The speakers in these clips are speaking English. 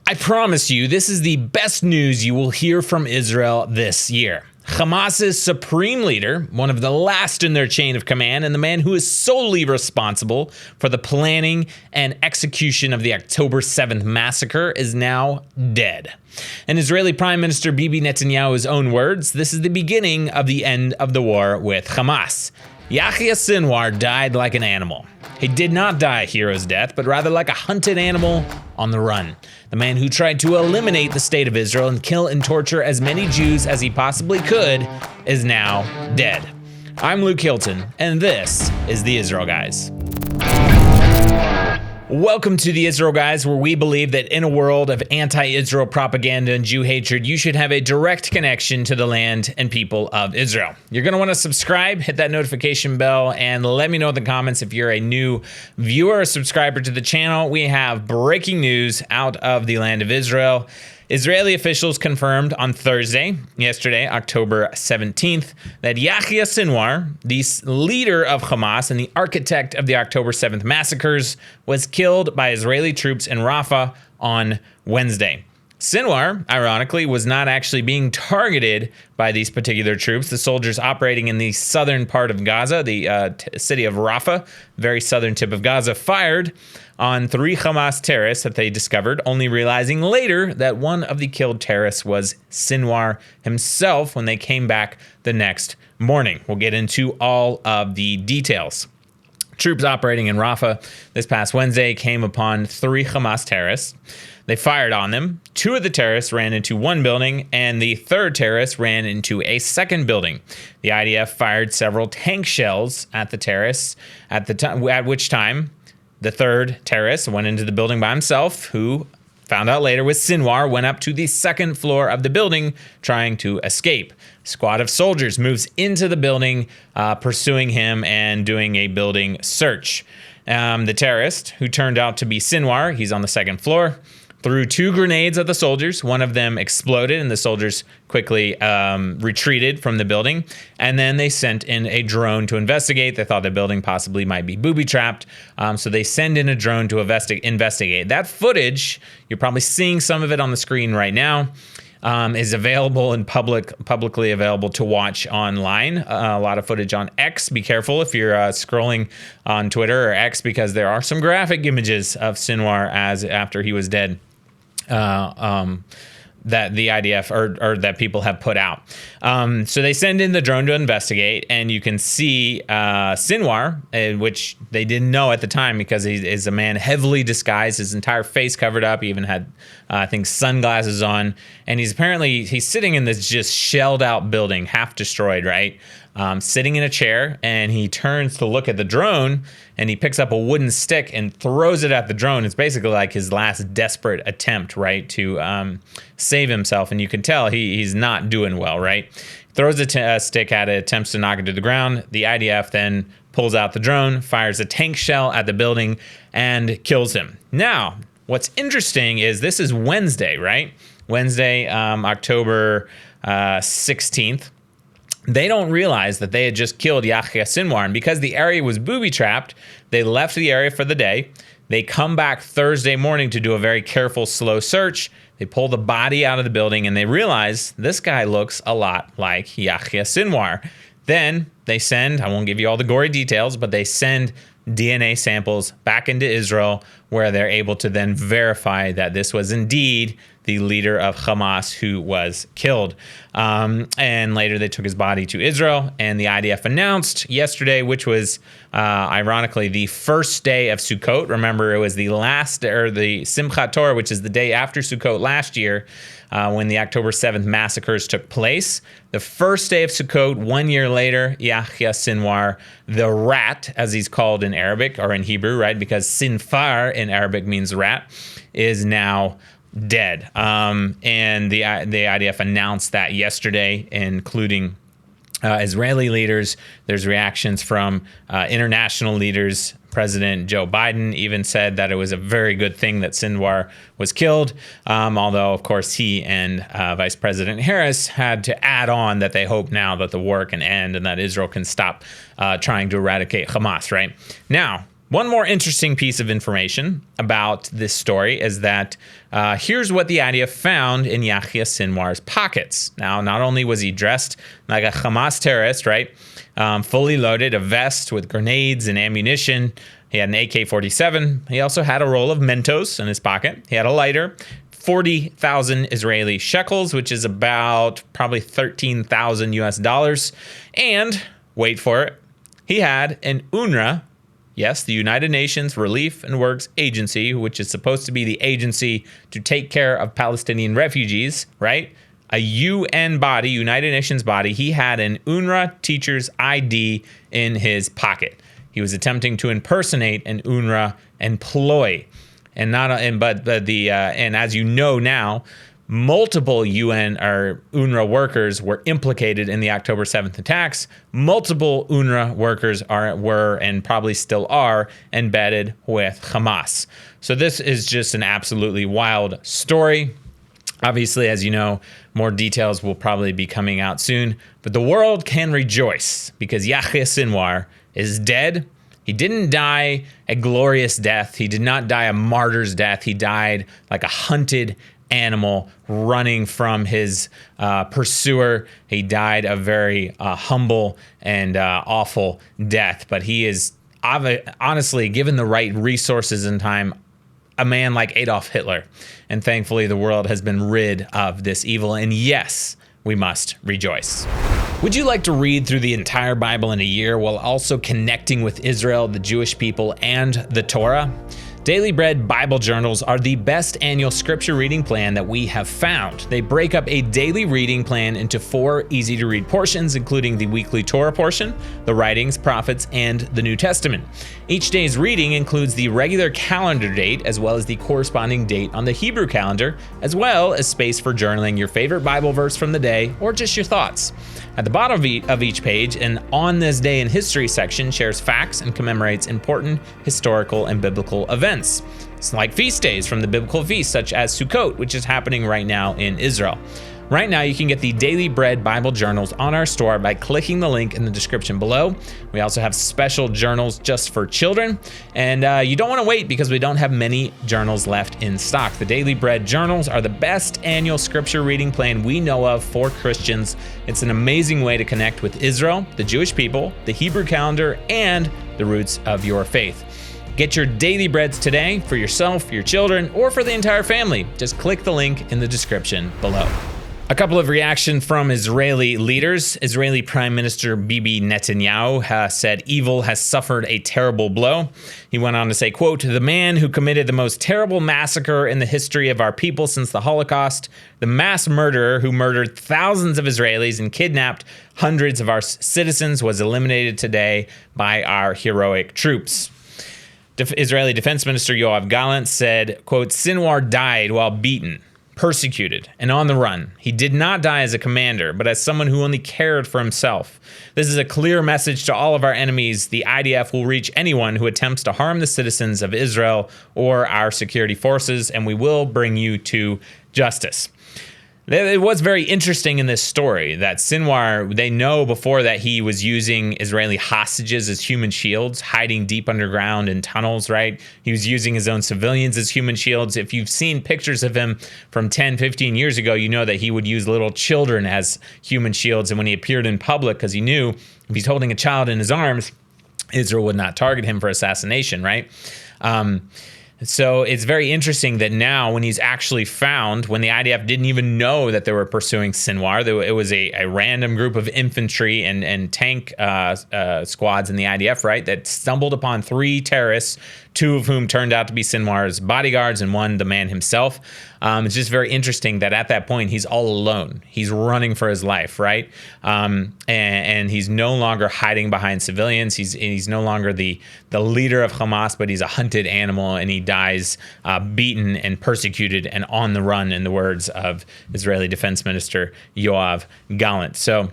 I promise you, this is the best news you will hear from Israel this year. Hamas's supreme leader, one of the last in their chain of command, and the man who is solely responsible for the planning and execution of the October 7th massacre, is now dead. In Israeli Prime Minister Bibi Netanyahu's own words, this is the beginning of the end of the war with Hamas. Yahya Sinwar died like an animal. He did not die a hero's death, but rather like a hunted animal on the run. The man who tried to eliminate the state of Israel and kill and torture as many Jews as he possibly could is now dead. I'm Luke Hilton, and this is the Israel Guys. Welcome to the Israel Guys, where we believe that in a world of anti-Israel propaganda and Jew hatred, you should have a direct connection to the land and people of Israel. You're going to want to subscribe, hit that notification bell, and let me know in the comments if you're a new viewer or subscriber to the channel. We have breaking news out of the land of Israel. Israeli officials confirmed on yesterday, October 17th, that Yahya Sinwar, the leader of Hamas and the architect of the October 7th massacres, was killed by Israeli troops in Rafah on Wednesday. Sinwar, ironically, was not actually being targeted by these particular troops. The soldiers operating in the southern part of Gaza, the city of Rafah, very southern tip of Gaza, fired on 3 Hamas terrorists that they discovered, only realizing later that one of the killed terrorists was Sinwar himself when they came back the next morning. We'll get into all of the details. Troops operating in Rafah this past Wednesday came upon 3 Hamas terrorists. They fired on them. 2 of the terrorists ran into one building, and the 3rd terrorist ran into a second building. The IDF fired several tank shells at the terrorists, at which time the 3rd terrorist went into the building by himself, who found out later was Sinwar, went up to the 2nd floor of the building trying to escape. A squad of soldiers moves into the building, pursuing him and doing a building search. The terrorist, who turned out to be Sinwar, he's on the 2nd floor, threw 2 grenades at the soldiers. One of them exploded, and the soldiers quickly retreated from the building. And then they sent in a drone to investigate. They thought the building possibly might be booby-trapped. So they send in a drone to investigate. That footage, you're probably seeing some of it on the screen right now, is available and publicly available to watch online. A lot of footage on X. Be careful if you're scrolling on Twitter or X, because there are some graphic images of Sinwar after he was dead. That the IDF or that people have put out. So they send in the drone to investigate, and you can see Sinwar, which they didn't know at the time because he is a man heavily disguised, his entire face covered up. He even had, I think, sunglasses on, and he's sitting in this just shelled out building, half destroyed, right? Sitting in a chair, and he turns to look at the drone, and he picks up a wooden stick and throws it at the drone. It's basically like his last desperate attempt, right, to save himself. And you can tell he's not doing well, right? Throws a stick at it, attempts to knock it to the ground. The IDF then pulls out the drone, fires a tank shell at the building, and kills him. Now, what's interesting is this is Wednesday, right? Wednesday, October 16th. They don't realize that they had just killed Yahya Sinwar, and because the area was booby-trapped, they left the area for the day. They come back Thursday morning to do a very careful, slow search. They pull the body out of the building, and they realize this guy looks a lot like Yahya Sinwar. Then they send, I won't give you all the gory details, but they send DNA samples back into Israel, where they're able to then verify that this was indeed the leader of Hamas who was killed. And later they took his body to Israel, and the IDF announced yesterday, which was ironically the first day of Sukkot. Remember, it was the Simchat Torah, which is the day after Sukkot last year, when the October 7th massacres took place. The first day of Sukkot, 1 year later, Yahya Sinwar, the rat, as he's called in Arabic or in Hebrew, right? Because Sinfar in Arabic means rat, is now dead. And the IDF announced that yesterday, including Israeli leaders. There's reactions from international leaders. President Joe Biden even said that it was a very good thing that Sinwar was killed, although, of course, he and Vice President Harris had to add on that they hope now that the war can end and that Israel can stop trying to eradicate Hamas, right? Now, One more interesting piece of information about this story is that here's what the IDF found in Yahya Sinwar's pockets. Now, not only was he dressed like a Hamas terrorist, right, fully loaded, a vest with grenades and ammunition. He had an AK-47. He also had a roll of Mentos in his pocket. He had a lighter, 40,000 Israeli shekels, which is about probably 13,000 US dollars. And, wait for it, he had an UNRWA, yes, the United Nations Relief and Works Agency, which is supposed to be the agency to take care of Palestinian refugees, right? A UN body, United Nations body. He had an UNRWA teacher's ID in his pocket. He was attempting to impersonate an UNRWA employee, and as you know now, multiple UN or UNRWA workers were implicated in the October 7th attacks. Multiple UNRWA workers were and probably still are embedded with Hamas. So this is just an absolutely wild story. Obviously, as you know, more details will probably be coming out soon. But the world can rejoice because Yahya Sinwar is dead. He didn't die a glorious death. He did not die a martyr's death. He died like a hunted animal running from his pursuer. He died a very humble and awful death. But he is honestly, given the right resources and time, a man like Adolf Hitler. And thankfully, the world has been rid of this evil. And yes, we must rejoice. Would you like to read through the entire Bible in a year while also connecting with Israel, the Jewish people, and the Torah? Daily Bread Bible Journals are the best annual scripture reading plan that we have found. They break up a daily reading plan into 4 easy-to-read portions, including the weekly Torah portion, the writings, prophets, and the New Testament. Each day's reading includes the regular calendar date, as well as the corresponding date on the Hebrew calendar, as well as space for journaling your favorite Bible verse from the day, or just your thoughts. At the bottom of each page, an On This Day in History section shares facts and commemorates important historical and biblical events. It's like feast days from the biblical feasts, such as Sukkot, which is happening right now in Israel. Right now, you can get the Daily Bread Bible Journals on our store by clicking the link in the description below. We also have special journals just for children, and you don't want to wait because we don't have many journals left in stock. The Daily Bread Journals are the best annual scripture reading plan we know of for Christians. It's an amazing way to connect with Israel, the Jewish people, the Hebrew calendar, and the roots of your faith. Get your daily breads today for yourself, for your children, or for the entire family. Just click the link in the description below. A couple of reactions from Israeli leaders. Israeli Prime Minister Bibi Netanyahu said evil has suffered a terrible blow. He went on to say, quote, "The man who committed the most terrible massacre in the history of our people since the Holocaust, the mass murderer who murdered thousands of Israelis and kidnapped hundreds of our citizens, was eliminated today by our heroic troops." Israeli Defense Minister Yoav Gallant said, quote, "Sinwar died while beaten, persecuted, and on the run. He did not die as a commander, but as someone who only cared for himself. This is a clear message to all of our enemies. The IDF will reach anyone who attempts to harm the citizens of Israel or our security forces, and we will bring you to justice." It was very interesting in this story that Sinwar, they know before that he was using Israeli hostages as human shields, hiding deep underground in tunnels, right? He was using his own civilians as human shields. If you've seen pictures of him from 10, 15 years ago, you know that he would use little children as human shields. And when he appeared in public, because he knew if he's holding a child in his arms, Israel would not target him for assassination, right? So it's very interesting that now when he's actually found, when the IDF didn't even know that they were pursuing Sinwar, it was a random group of infantry and tank squads in the IDF, right, that stumbled upon 3 terrorists, 2 of whom turned out to be Sinwar's bodyguards and 1 the man himself. It's just very interesting that at that point he's all alone. He's running for his life, right? And he's no longer hiding behind civilians. He's no longer the leader of Hamas, but he's a hunted animal, and he dies beaten and persecuted and on the run, in the words of Israeli Defense Minister Yoav Gallant. So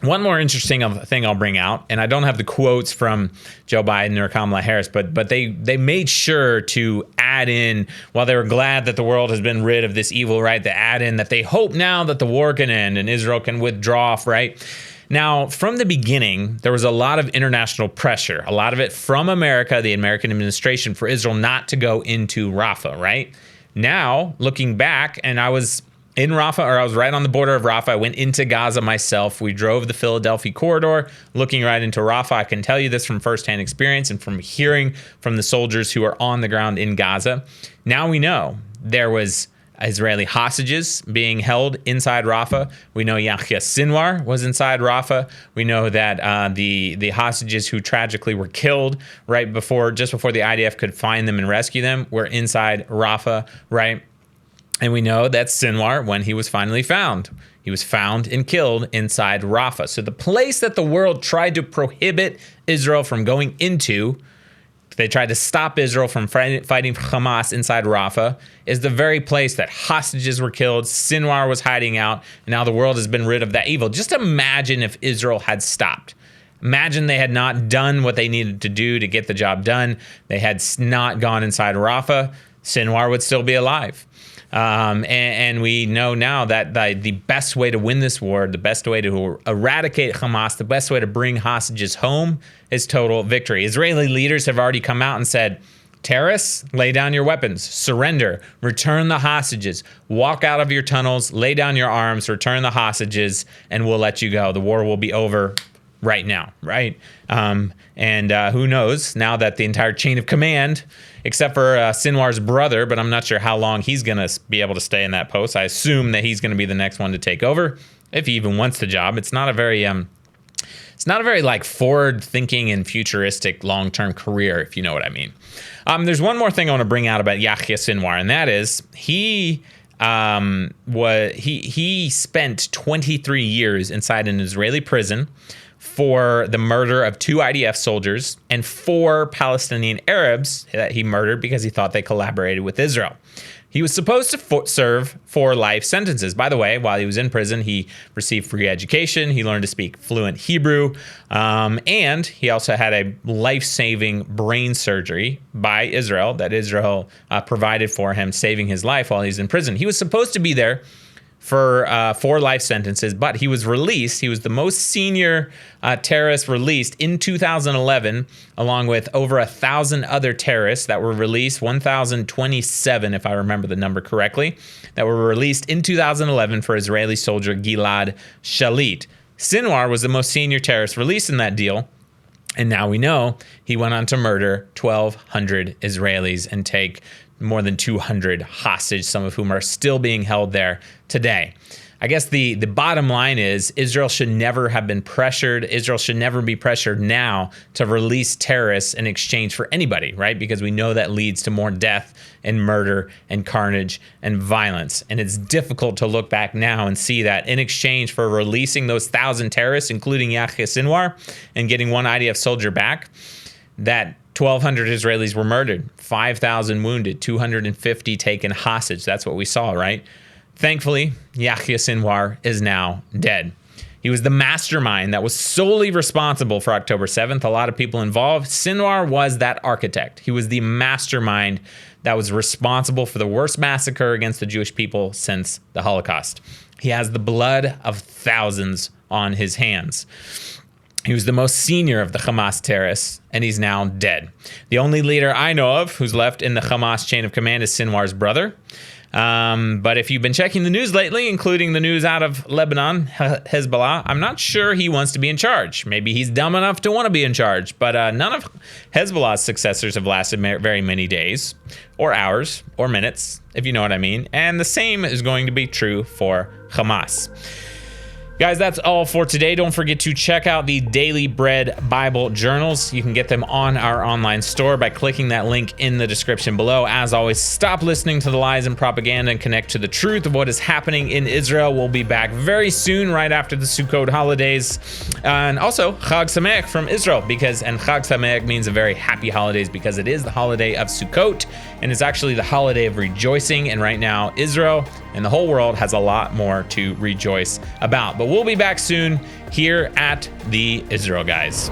one more interesting thing I'll bring out, and I don't have the quotes from Joe Biden or Kamala Harris, but they made sure to add in, while they were glad that the world has been rid of this evil, right, to add in that they hope now that the war can end and Israel can withdraw, right? Now, from the beginning, there was a lot of international pressure, a lot of it from America, the American administration, for Israel not to go into Rafah, right? Now, looking back, and I was in Rafah, or I was right on the border of Rafah. I went into Gaza myself. We drove the Philadelphia corridor, looking right into Rafah. I can tell you this from firsthand experience and from hearing from the soldiers who are on the ground in Gaza. Now we know there was Israeli hostages being held inside Rafah. We know Yahya Sinwar was inside Rafah. We know that the hostages who tragically were killed just before the IDF could find them and rescue them were inside Rafah, right? And we know that Sinwar, when he was finally found, he was found and killed inside Rafah. So the place that the world tried to prohibit Israel from going into, they tried to stop Israel from fighting Hamas inside Rafah, is the very place that hostages were killed, Sinwar was hiding out, and now the world has been rid of that evil. Just imagine if Israel had stopped. Imagine they had not done what they needed to do to get the job done. They had not gone inside Rafah. Sinwar would still be alive. And we know now that the best way to win this war, the best way to eradicate Hamas, the best way to bring hostages home is total victory. Israeli leaders have already come out and said, terrorists, lay down your weapons, surrender, return the hostages, walk out of your tunnels, lay down your arms, return the hostages, and we'll let you go. The war will be over right now, right? And who knows, now that the entire chain of command, except for Sinwar's brother, but I'm not sure how long he's going to be able to stay in that post. I assume that he's going to be the next one to take over, if he even wants the job. It's not a very like forward-thinking and futuristic long-term career, if you know what I mean. There's one more thing I want to bring out about Yahya Sinwar, and that is he spent 23 years inside an Israeli prison for the murder of 2 IDF soldiers and 4 Palestinian Arabs that he murdered because he thought they collaborated with Israel. He was supposed to serve 4 life sentences. By the way, while he was in prison, he received free education. He learned to speak fluent Hebrew. And he also had a life-saving brain surgery by Israel that Israel provided for him, saving his life while he's in prison. He was supposed to be there for 4 life sentences, but he was released. He was the most senior terrorist released in 2011, along with over 1,000 other terrorists that were released, 1,027, if I remember the number correctly, that were released in 2011 for Israeli soldier Gilad Shalit. Sinwar was the most senior terrorist released in that deal, and now we know he went on to murder 1,200 Israelis and take more than 200 hostage, some of whom are still being held there today. I guess the bottom line is Israel should never have been pressured. Israel should never be pressured now to release terrorists in exchange for anybody, right? Because we know that leads to more death and murder and carnage and violence. And it's difficult to look back now and see that in exchange for releasing those 1,000 terrorists, including Yahya Sinwar, and getting 1 IDF soldier back, that 1,200 Israelis were murdered, 5,000 wounded, 250 taken hostage. That's what we saw, right? Thankfully, Yahya Sinwar is now dead. He was the mastermind that was solely responsible for October 7th. A lot of people involved. Sinwar was that architect. He was the mastermind that was responsible for the worst massacre against the Jewish people since the Holocaust. He has the blood of thousands on his hands. He was the most senior of the Hamas terrorists, and he's now dead. The only leader I know of who's left in the Hamas chain of command is Sinwar's brother. But if you've been checking the news lately, including the news out of Lebanon, Hezbollah, I'm not sure he wants to be in charge. Maybe he's dumb enough to want to be in charge, but none of Hezbollah's successors have lasted very many days or hours or minutes, if you know what I mean. And the same is going to be true for Hamas. Guys, that's all for today. Don't forget to check out the Daily Bread Bible journals. You can get them on our online store by clicking that link in the description below. As always, stop listening to the lies and propaganda and connect to the truth of what is happening in Israel. We'll be back very soon, right after the Sukkot holidays. And also, Chag Sameach from Israel, and Chag Sameach means a very happy holidays because it is the holiday of Sukkot, and it's actually the holiday of rejoicing. And right now, Israel and the whole world has a lot more to rejoice about. But we'll be back soon here at the Israel Guys.